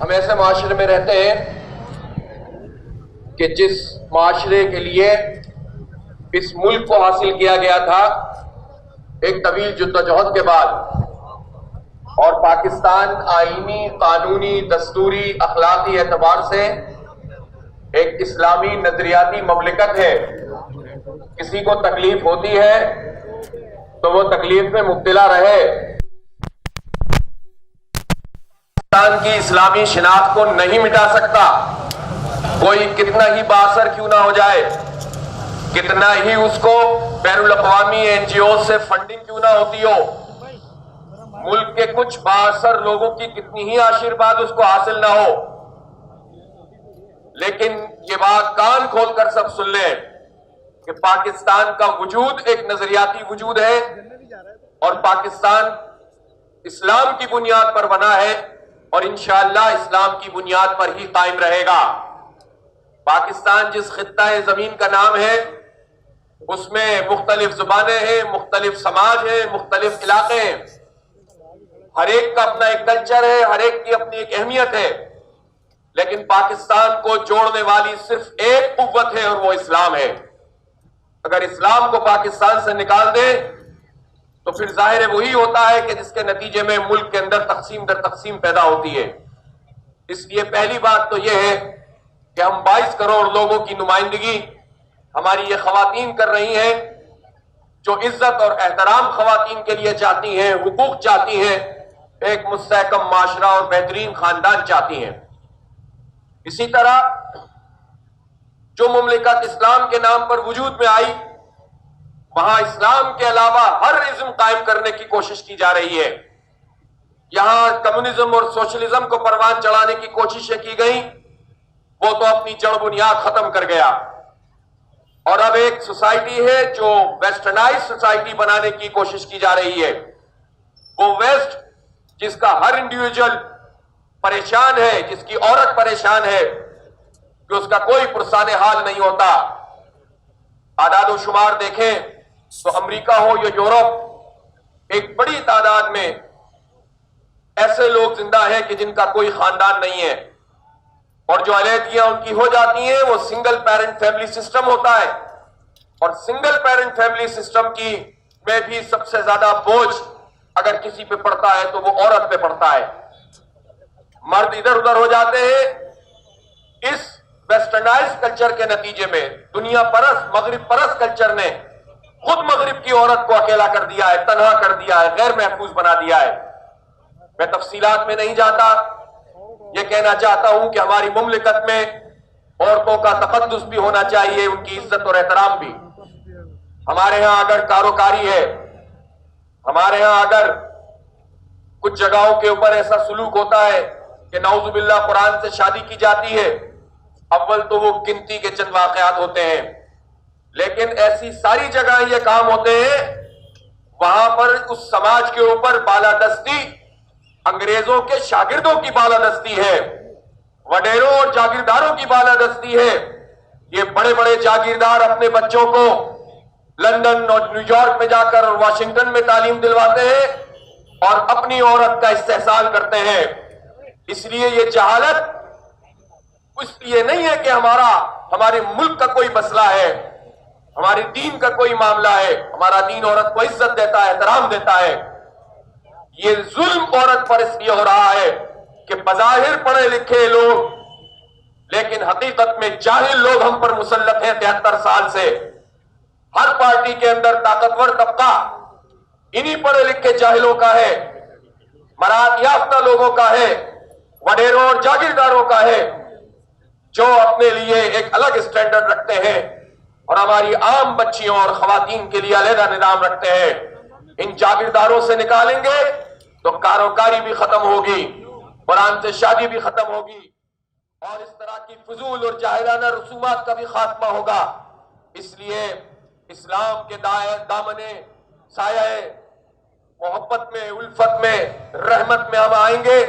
ہم ایسے معاشرے میں رہتے ہیں کہ جس معاشرے کے لیے اس ملک کو حاصل کیا گیا تھا ایک طویل جدوجہد کے بعد، اور پاکستان آئینی، قانونی، دستوری، اخلاقی اعتبار سے ایک اسلامی نظریاتی مملکت ہے۔ کسی کو تکلیف ہوتی ہے تو وہ تکلیف میں مبتلا رہے۔ پاکستان کی اسلامی شناخت کو نہیں مٹا سکتا، کوئی کتنا ہی بااثر کیوں نہ ہو جائے، کتنا ہی اس کو بین الاقوامی این جی او سے فنڈنگ کیوں نہ ہوتی ہو، ملک کے کچھ بااثر لوگوں کی کتنی ہی آشیرواد اس کو حاصل نہ ہو، لیکن یہ بات کان کھول کر سب سن لیں کہ پاکستان کا وجود ایک نظریاتی وجود ہے، اور پاکستان اسلام کی بنیاد پر بنا ہے، اور انشاءاللہ اسلام کی بنیاد پر ہی قائم رہے گا۔ پاکستان جس خطہ زمین کا نام ہے، اس میں مختلف زبانیں ہیں، مختلف سماج ہیں، مختلف علاقے ہیں، ہر ایک کا اپنا ایک کلچر ہے، ہر ایک کی اپنی ایک اہمیت ہے، لیکن پاکستان کو جوڑنے والی صرف ایک قوت ہے، اور وہ اسلام ہے۔ اگر اسلام کو پاکستان سے نکال دیں تو پھر ظاہر وہی ہوتا ہے کہ جس کے نتیجے میں ملک کے اندر تقسیم در تقسیم پیدا ہوتی ہے۔ اس لیے پہلی بات تو یہ ہے کہ ہم 22 کروڑ لوگوں کی نمائندگی ہماری یہ خواتین کر رہی ہیں، جو عزت اور احترام خواتین کے لیے چاہتی ہیں، حقوق چاہتی ہیں، ایک مستحکم معاشرہ اور بہترین خاندان چاہتی ہیں۔ اسی طرح جو مملکت اسلام کے نام پر وجود میں آئی، وہاں اسلام کے علاوہ ہر ازم قائم کرنے کی کوشش کی جا رہی ہے۔ یہاں کمیونزم اور سوشلزم کو پروان چڑھانے کی کوششیں کی گئیں، وہ تو اپنی جڑ بنیاد ختم کر گیا، اور اب ایک سوسائٹی ہے جو ویسٹرنائز سوسائٹی بنانے کی کوشش کی جا رہی ہے۔ وہ ویسٹ جس کا ہر انڈیویجول پریشان ہے، جس کی عورت پریشان ہے، کہ اس کا کوئی پرسان حال نہیں ہوتا۔ اعداد و شمار دیکھیں تو امریکہ ہو یا یورپ، ایک بڑی تعداد میں ایسے لوگ زندہ ہیں کہ جن کا کوئی خاندان نہیں ہے، اور جو علیحدگیاں ان کی ہو جاتی ہیں وہ سنگل پیرنٹ فیملی سسٹم ہوتا ہے، اور سنگل پیرنٹ فیملی سسٹم کی میں بھی سب سے زیادہ بوجھ اگر کسی پہ پڑتا ہے تو وہ عورت پہ پڑتا ہے۔ مرد ادھر ادھر ہو جاتے ہیں۔ اس ویسٹرنائز کلچر کے نتیجے میں دنیا پرست، مغرب پرست کلچر نے خود مغرب کی عورت کو اکیلا کر دیا ہے، تنہا کر دیا ہے، غیر محفوظ بنا دیا ہے۔ میں تفصیلات میں نہیں جاتا، یہ کہنا چاہتا ہوں کہ ہماری مملکت میں عورتوں کا تقدس بھی ہونا چاہیے، ان کی عزت اور احترام بھی۔ ہمارے ہاں اگر کاروکاری ہے، ہمارے ہاں اگر کچھ جگہوں کے اوپر ایسا سلوک ہوتا ہے کہ نعوذ باللہ قرآن سے شادی کی جاتی ہے، اول تو وہ گنتی کے چند واقعات ہوتے ہیں، لیکن ایسی ساری جگہ یہ کام ہوتے ہیں وہاں پر اس سماج کے اوپر بالادستی انگریزوں کے شاگردوں کی بالادستی ہے، وڈیروں اور جاگیرداروں کی بالادستی ہے۔ یہ بڑے بڑے جاگیردار اپنے بچوں کو لندن اور نیو یارک میں جا کر اور واشنگٹن میں تعلیم دلواتے ہیں اور اپنی عورت کا استحصال کرتے ہیں۔ اس لیے یہ جہالت اس لیے نہیں ہے کہ ہمارے ملک کا کوئی مسئلہ ہے، ہمارے دین کا کوئی معاملہ ہے۔ ہمارا دین عورت کو عزت دیتا ہے، احترام دیتا ہے۔ یہ ظلم عورت پر اس لیے ہو رہا ہے کہ بظاہر پڑھے لکھے لوگ لیکن حقیقت میں جاہل لوگ ہم پر مسلط ہیں 73 سال سے۔ ہر پارٹی کے اندر طاقتور طبقہ انہی پڑھے لکھے جاہلوں کا ہے، مراعات یافتہ لوگوں کا ہے، وڈیروں اور جاگیرداروں کا ہے، جو اپنے لیے ایک الگ سٹینڈرڈ رکھتے ہیں اور ہماری عام بچیوں اور خواتین کے لیے علیحدہ نظام رکھتے ہیں۔ ان جاگیرداروں سے نکالیں گے تو کاروکاری بھی ختم ہوگی، قرآن سے شادی بھی ختم ہوگی، اور اس طرح کی فضول اور جاہلانہ رسومات کا بھی خاتمہ ہوگا۔ اس لیے اسلام کے دامنے سایہ محبت میں، الفت میں، رحمت میں ہم آئیں گے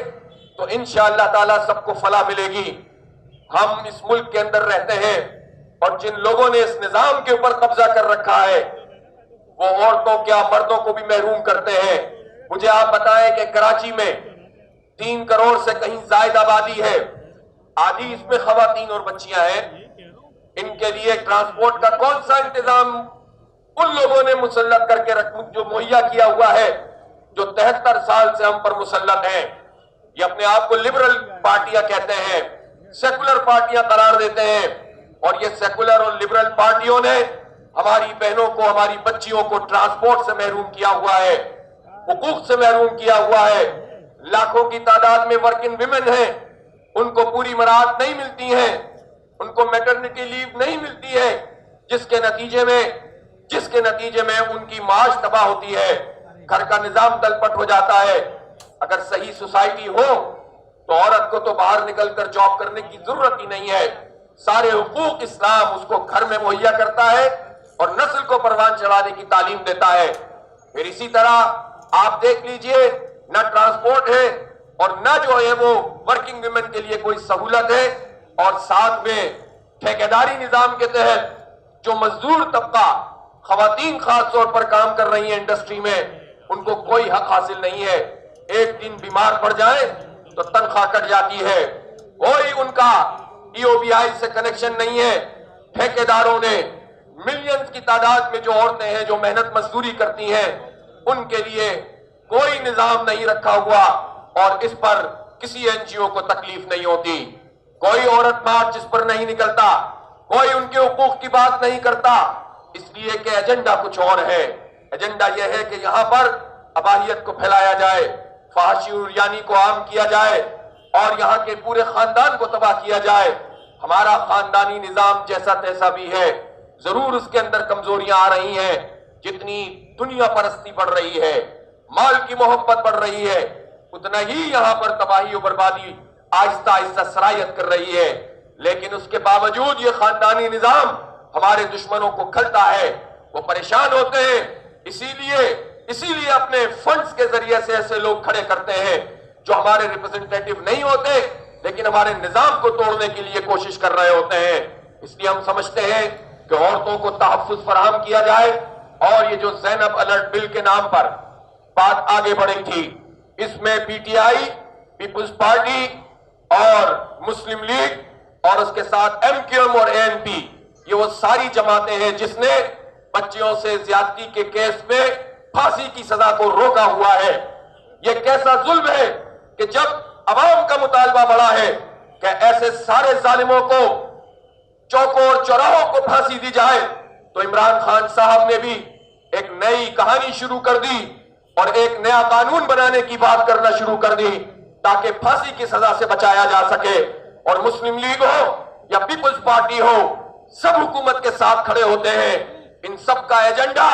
تو انشاءاللہ تعالی سب کو فلاح ملے گی۔ ہم اس ملک کے اندر رہتے ہیں، اور جن لوگوں نے اس نظام کے اوپر قبضہ کر رکھا ہے وہ عورتوں کیا مردوں کو بھی محروم کرتے ہیں۔ مجھے آپ بتائیں کہ کراچی میں 3 करोड़ से कहीं ज्यादा आबादी है, आधी इसमें खवातीन और बच्चियां हैं। इनके लिए ट्रांसपोर्ट का कौन सा इंतजाम उन लोगों ने मुसल्लत करके जो मुहैया किया हुआ है, जो 73 साल से हम पर मुसल्लत हैं। ये अपने आप को लिबरल पार्टियां कहते हैं, सेकुलर पार्टियां करार देते हैं, और ये सेकुलर और लिबरल पार्टियों ने हमारी बहनों को, हमारी बच्चियों को ट्रांसपोर्ट से महरूम किया हुआ है, हुकूक से महरूम किया हुआ है। लाखों की तादाद में वर्किंग विमेन हैं, उनको पूरी मराहत नहीं मिलती हैं, उनको मैटरनिटी लीव नहीं मिलती है, जिसके नतीजे में उनकी माश तबाह होती है, घर का निजाम तलपट हो जाता है। अगर सही सोसाइटी हो तो औरत को तो बाहर निकलकर जॉब करने की जरूरत ही नहीं है। सारे हुकूक इस्लाम उसको घर में मुहैया करता है और नस्ल को परवान चढ़ाने की तालीम देता है। फिर इसी तरह आप देख लीजिए, न ट्रांसपोर्ट है और न जो है वो वर्किंग विमेन के लिए कोई सहूलत है, और साथ में ठेकेदारी निजाम के तहत जो मजदूर तबका, खवातीन खास तौर पर काम कर रही है इंडस्ट्री में, उनको कोई हक हासिल नहीं है। एक दिन बीमार पड़ जाए तो तनख्वाह कट जाती है, कोई उनका ईओबीआई से कनेक्शन नहीं है। ठेकेदारों ने मिलियंस की तादाद में जो औरतें हैं जो मेहनत मजदूरी करती हैं, उनके लिए कोई निजाम नहीं रखा हुआ, और इस पर किसी एनजीओ को तकलीफ नहीं होती। कोई औरत मार्च इस पर नहीं निकलता, कोई उनके हुकूक की बात नहीं करता, इसलिए कि एजेंडा कुछ और है। एजेंडा यह है कि यहां पर अबाहियत को फैलाया जाए, फहाशी और यानी को आम किया जाए, और यहां के पूरे खानदान को तबाह किया जाए। हमारा खानदानी निजाम जैसा तैसा भी है, जरूर उसके अंदर कमजोरियां आ रही हैं। जितनी दुनिया परस्ती बढ़ रही है, माल की मोहब्बत बढ़ रही है, उतना ही यहां पर तबाही और बर्बादी आहिस्ता आहिस्ता सरायत कर रही है। लेकिन उसके बावजूद ये खानदानी निजाम हमारे दुश्मनों को खलता है, वो परेशान होते हैं। इसीलिए अपने फंड्स के जरिए से ऐसे लोग खड़े करते हैं जो हमारे रिप्रेजेंटेटिव नहीं होते, लेकिन हमारे निजाम को तोड़ने के लिए कोशिश कर रहे होते हैं। इसलिए हम समझते हैं कि औरतों को तहफ्फुज़ फराहम किया जाए, और ये जो ज़ैनब अलर्ट बिल के नाम पर बात आगे बढ़ी थी, इसमें पीटीआई, पीपुल्स पार्टी और मुस्लिम लीग और उसके साथ एमक्यूएम और एएनपी, ये वो सारी जमातें हैं जिसने बच्चियों से ज्यादती के केस में फांसी की सजा को रोका हुआ है। ये कैसा जुल्म है कि जब अवाम का मुतालबा बढ़ा है कि ऐसे सारे जालिमों को, चौकों और चौराहों को फांसी दी जाए, तो इमरान खान साहब ने भी एक नई कहानी शुरू कर दी और एक नया कानून बनाने की बात करना शुरू कर दी, ताकि फांसी की सजा से बचाया जा सके। और मुस्लिम लीग हो या पीपुल्स पार्टी हो, सब हुकूमत के साथ खड़े होते हैं। इन सब का एजेंडा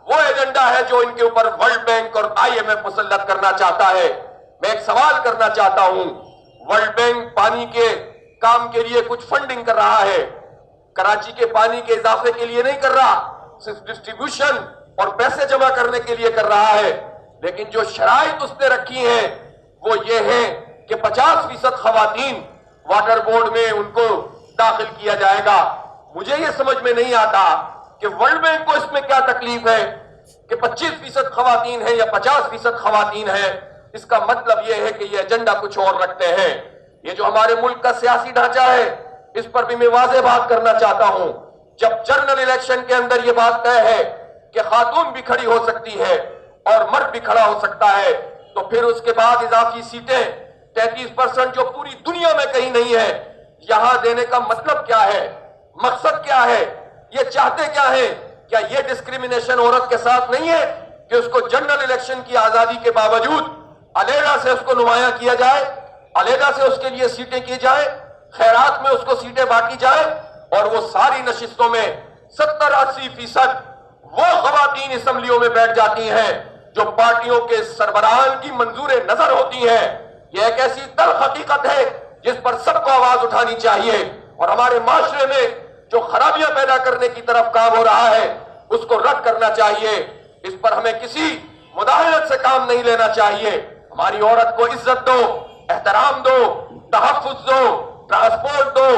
वो एजेंडा है जो इनके ऊपर वर्ल्ड बैंक और आईएमएफ मुसल्लत करना चाहता है। मैं एक सवाल करना चाहता हूं, वर्ल्ड बैंक पानी के काम के लिए कुछ फंडिंग कर रहा है, कराची के पानी के इजाफे के लिए नहीं कर रहा, सिर्फ डिस्ट्रीब्यूशन और पैसे जमा करने के लिए कर रहा है। लेकिन जो शराइत उसने रखी है वो ये है कि 50% खवातीन वाटर बोर्ड में उनको दाखिल किया जाएगा। मुझे ये समझ में नहीं आता कि वर्ल्ड बैंक को इसमें क्या तकलीफ है कि 25% खवातीन है या 50% खवातीन है। इसका मतलब यह है कि ये एजेंडा कुछ और रखते हैं। ये जो हमारे मुल्क का सियासी ढांचा है, इस पर भी मैं वाज़ेह बात करना चाहता हूं। जब जनरल इलेक्शन के अंदर यह बात तय है कि खातून भी खड़ी हो सकती है और मर्द भी खड़ा हो सकता है, तो फिर उसके बाद इजाफी सीटें 33% जो पूरी दुनिया में कहीं नहीं है, यहां देने का मतलब क्या है, मकसद क्या है, ये चाहते क्या है? क्या ये डिस्क्रिमिनेशन औरत के साथ नहीं है कि उसको जनरल इलेक्शन की आजादी के बावजूद अलहदा से उसको नुमाया किया जाए, अलहदा से उसके लिए सीटें की जाए, खैरात में उसको सीटें बांटी जाए, और वो सारी नशिस्तों में 70-80% वो खवातीन असम्बलियों में बैठ जाती हैं जो पार्टियों के सरबराहान की मंजूर नजर होती है। यह एक ऐसी तल्ख हकीकत है जिस पर सबको आवाज उठानी चाहिए, और हमारे माशरे में जो खराबियां पैदा करने की तरफ काम हो रहा है उसको रद्द करना चाहिए। इस पर हमें किसी मुदाहनत से काम नहीं लेना चाहिए। हमारी औरत को इज्जत दो, एहतराम दो, तहफ्फुज़ दो, ट्रांसपोर्ट दो।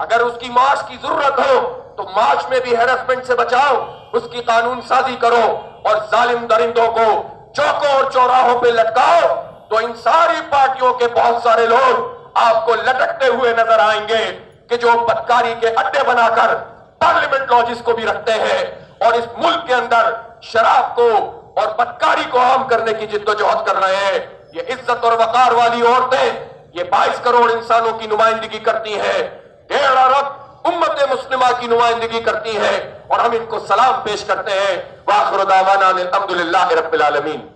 अगर उसकी माश की जरूरत हो तो माश में भी हैरेसमेंट से बचाओ, उसकी कानून साजी करो, और जालिम दरिंदों को चौकों और चौराहों पे लटकाओ, تو ان ساری پارٹیوں کے بہت سارے لوگ آپ کو لٹکتے ہوئے نظر آئیں گے کہ جو بدکاری کے اڈے بنا کر پارلیمنٹ لاجز کو بھی رکھتے ہیں اور اس ملک کے اندر شراب کو اور بدکاری کو عام کرنے کی جدوجہد کر رہے ہیں. یہ عزت اور وقار والی عورتیں یہ 22 کروڑ انسانوں کی نمائندگی کرتی ہیں, 1.5 ارب امت مسلمہ کی نمائندگی کرتی ہیں, اور ہم ان کو سلام پیش کرتے ہیں. وآخر دعوانا الحمدللہ رب العالمین.